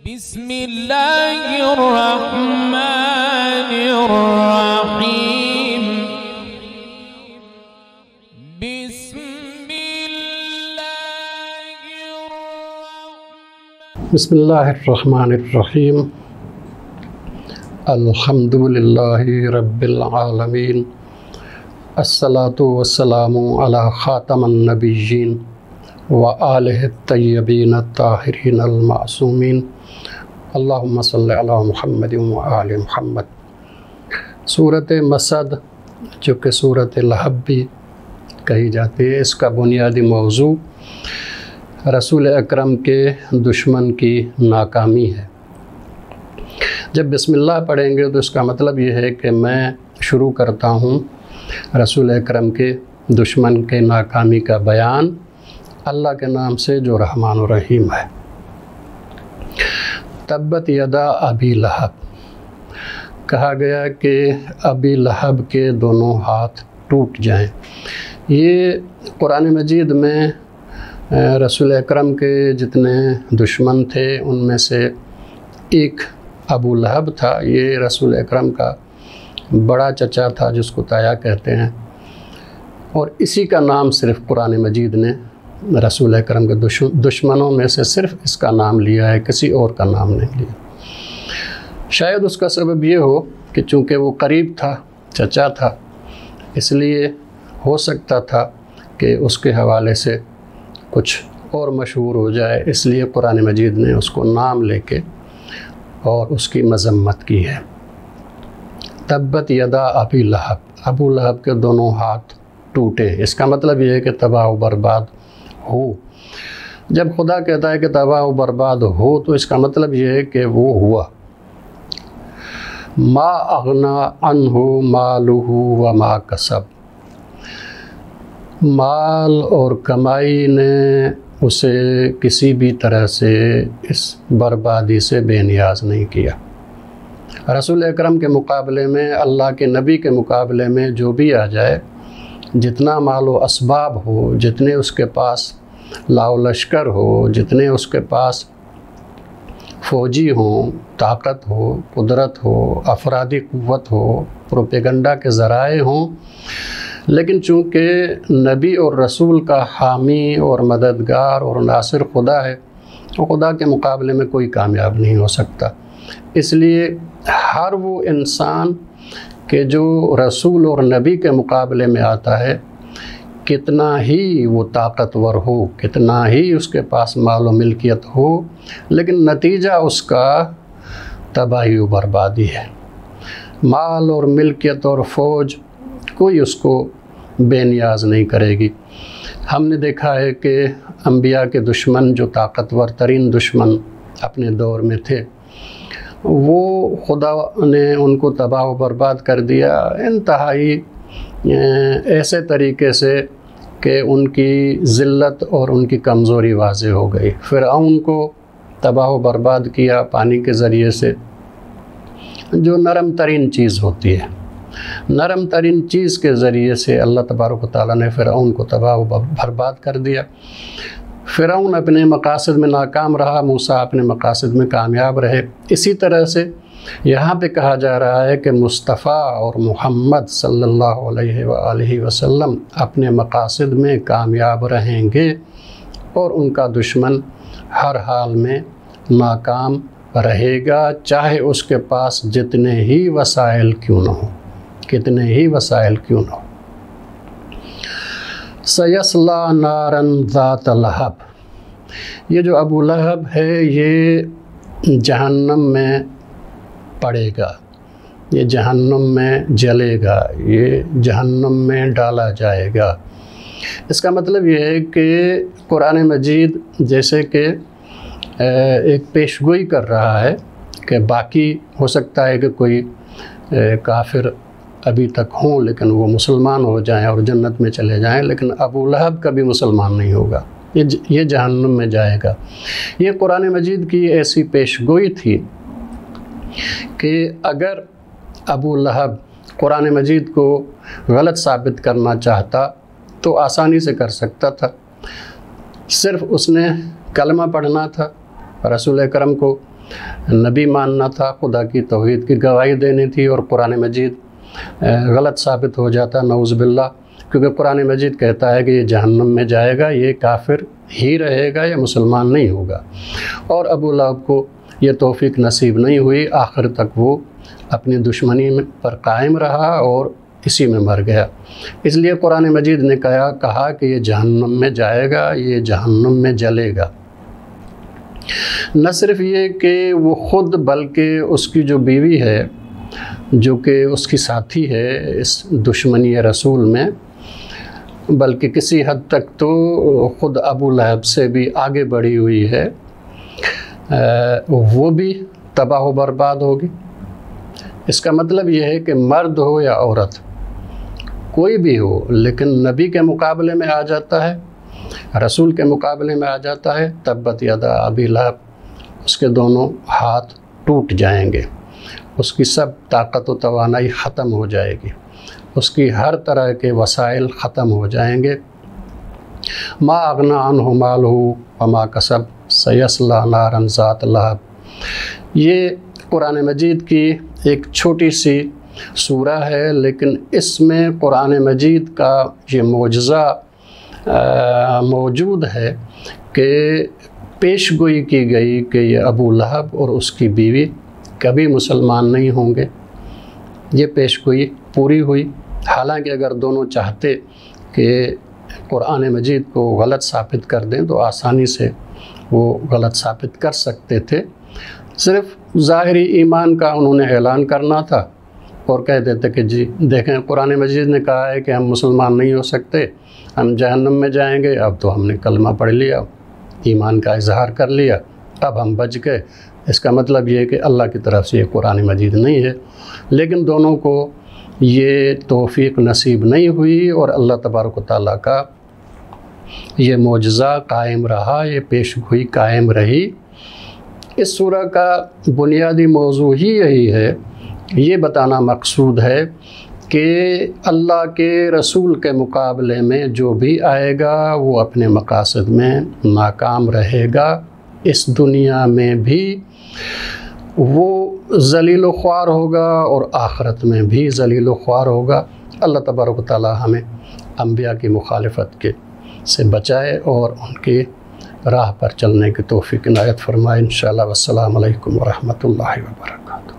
بسم اللہ الرحمن الرحیم بسم اللہ الرحمن الرحیم الحمد للہ رب العالمین الصلاة والسلام علی خاتم النبیین وآلہ الطیبین الطاہرین المعصومین اللہم صلی علی محمد وآل محمد۔ سورۃ مسد جو کہ سورۃ لہب بھی کہی جاتی ہے، اس کا بنیادی موضوع رسول اکرم کے دشمن کی ناکامی ہے۔ جب بسم اللہ پڑھیں گے تو اس کا مطلب یہ ہے کہ میں شروع کرتا ہوں رسول اکرم کے دشمن کے ناکامی کا بیان اللہ کے نام سے جو رحمان و رحیم ہے۔ تبت یدا ابی لہب، کہا گیا کہ ابی لہب کے دونوں ہاتھ ٹوٹ جائیں۔ یہ قرآن مجید میں رسول اکرم کے جتنے دشمن تھے ان میں سے ایک ابو لہب تھا۔ یہ رسول اکرم کا بڑا چچا تھا جس کو تایا کہتے ہیں، اور اسی کا نام صرف قرآن مجید نے رسول اکرم کے دشمنوں میں سے صرف اس کا نام لیا ہے، کسی اور کا نام نہیں لیا۔ شاید اس کا سبب یہ ہو کہ چونکہ وہ قریب تھا، چچا تھا، اس لیے ہو سکتا تھا کہ اس کے حوالے سے کچھ اور مشہور ہو جائے، اس لیے قرآن مجید نے اس کو نام لے کے اور اس کی مذمت کی ہے۔ تبت یدا ابی لہب، ابو لہب کے دونوں ہاتھ ٹوٹے، اس کا مطلب یہ ہے کہ تباہ و برباد ہو۔ جب خدا کہتا ہے کہ تباہ و برباد ہو تو اس کا مطلب یہ ہے کہ وہ ہوا۔ ما اغنا عنہ مالہ وما کسب، مال اور کمائی نے اسے کسی بھی طرح سے اس بربادی سے بے نیاز نہیں کیا۔ رسول اکرم کے مقابلے میں، اللہ کے نبی کے مقابلے میں جو بھی آ جائے، جتنا مال و اسباب ہو، جتنے اس کے پاس لاؤ لشکر ہو، جتنے اس کے پاس فوجی ہوں، طاقت ہو، قدرت ہو، افرادی قوت ہو، پروپیگنڈا کے ذرائع ہوں، لیکن چونکہ نبی اور رسول کا حامی اور مددگار اور ناصر خدا ہے، تو خدا کے مقابلے میں کوئی کامیاب نہیں ہو سکتا۔ اس لیے ہر وہ انسان کہ جو رسول اور نبی کے مقابلے میں آتا ہے، کتنا ہی وہ طاقتور ہو، کتنا ہی اس کے پاس مال و ملکیت ہو، لیکن نتیجہ اس کا تباہی و بربادی ہے۔ مال اور ملکیت اور فوج کوئی اس کو بے نیاز نہیں کرے گی۔ ہم نے دیکھا ہے کہ انبیاء کے دشمن، جو طاقتور ترین دشمن اپنے دور میں تھے، وہ خدا نے ان کو تباہ و برباد کر دیا انتہائی ایسے طریقے سے کہ ان کی ذلت اور ان کی کمزوری واضح ہو گئی۔ فرعون کو تباہ و برباد کیا پانی کے ذریعے سے، جو نرم ترین چیز ہوتی ہے۔ نرم ترین چیز کے ذریعے سے اللہ تبارک و تعالیٰ نے فرعون کو تباہ و برباد کر دیا۔ فرعون اپنے مقاصد میں ناکام رہا، موسیٰ اپنے مقاصد میں کامیاب رہے۔ اسی طرح سے یہاں پہ کہا جا رہا ہے کہ مصطفیٰ اور محمد صلی اللہ علیہ وآلہ وسلم اپنے مقاصد میں کامیاب رہیں گے، اور ان کا دشمن ہر حال میں ناکام رہے گا، چاہے اس کے پاس جتنے ہی وسائل کیوں نہ ہوں، کتنے ہی وسائل کیوں نہ ہوں۔ سیصلیٰ نارا ذات لہب، یہ جو ابو لہب ہے یہ جہنم میں پڑے گا، یہ جہنم میں جلے گا، یہ جہنم میں ڈالا جائے گا۔ اس کا مطلب یہ ہے کہ قرآن مجید جیسے کہ ایک پیشگوئی کر رہا ہے کہ باقی ہو سکتا ہے کہ کوئی کافر ابھی تک ہوں لیکن وہ مسلمان ہو جائیں اور جنت میں چلے جائیں، لیکن ابو لہب کبھی مسلمان نہیں ہوگا، یہ جہنم میں جائے گا۔ یہ قرآن مجید کی ایسی پیشگوئی تھی کہ اگر ابو لہب قرآن مجید کو غلط ثابت کرنا چاہتا تو آسانی سے کر سکتا تھا، صرف اس نے کلمہ پڑھنا تھا، رسول اکرم کو نبی ماننا تھا، خدا کی توحید کی گواہی دینی تھی، اور قرآن مجید غلط ثابت ہو جاتا نعوذ باللہ، کیونکہ قرآن مجید کہتا ہے کہ یہ جہنم میں جائے گا، یہ کافر ہی رہے گا، یہ مسلمان نہیں ہوگا۔ اور ابو لہب کو یہ توفیق نصیب نہیں ہوئی، آخر تک وہ اپنی دشمنی پر قائم رہا اور اسی میں مر گیا۔ اس لیے قرآن مجید نے کہا کہ یہ جہنم میں جائے گا، یہ جہنم میں جلے گا۔ نہ صرف یہ کہ وہ خود بلکہ اس کی جو بیوی ہے، جو کہ اس کی ساتھی ہے اس دشمنی رسول میں، بلکہ کسی حد تک تو خود ابو لہب سے بھی آگے بڑھی ہوئی ہے، وہ بھی تباہ و برباد ہوگی۔ اس کا مطلب یہ ہے کہ مرد ہو یا عورت، کوئی بھی ہو، لیکن نبی کے مقابلے میں آ جاتا ہے، رسول کے مقابلے میں آ جاتا ہے، تبت یدا ابی لہب، اس کے دونوں ہاتھ ٹوٹ جائیں گے، اس کی سب طاقت و توانائی ختم ہو جائے گی، اس کی ہر طرح کے وسائل ختم ہو جائیں گے۔ ما اغنی عنہ مالہ وما کسب سیصلی نارا ذات لہب۔ یہ قرآن مجید کی ایک چھوٹی سی سورہ ہے، لیکن اس میں قرآن مجید کا یہ معجزہ موجود ہے کہ پیش گوئی کی گئی کہ یہ ابو لہب اور اس کی بیوی کبھی مسلمان نہیں ہوں گے۔ یہ پیش گوئی پوری ہوئی، حالانکہ اگر دونوں چاہتے کہ قرآن مجید کو غلط ثابت کر دیں تو آسانی سے وہ غلط ثابت کر سکتے تھے، صرف ظاہری ایمان کا انہوں نے اعلان کرنا تھا اور کہہ دیتے کہ جی دیکھیں قرآن مجید نے کہا ہے کہ ہم مسلمان نہیں ہو سکتے، ہم جہنم میں جائیں گے، اب تو ہم نے کلمہ پڑھ لیا، ایمان کا اظہار کر لیا، اب ہم بچ گئے۔ اس کا مطلب یہ ہے کہ اللہ کی طرف سے یہ قرآن مجید نہیں ہے۔ لیکن دونوں کو یہ توفیق نصیب نہیں ہوئی، اور اللہ تبارک و تعالیٰ کا یہ معجزہ قائم رہا، یہ پیش گوئی قائم رہی۔ اس سورہ کا بنیادی موضوع ہی یہی ہے، یہ بتانا مقصود ہے کہ اللہ کے رسول کے مقابلے میں جو بھی آئے گا وہ اپنے مقاصد میں ناکام رہے گا، اس دنیا میں بھی وہ ذلیل و خوار ہوگا اور آخرت میں بھی ذلیل و خوار ہوگا۔ اللہ تبارک و تعالی ہمیں انبیاء کی مخالفت سے بچائے اور ان کی راہ پر چلنے کی توفیق عنایت فرمائے انشاءاللہ۔ والسلام علیکم ورحمۃ اللہ وبرکاتہ۔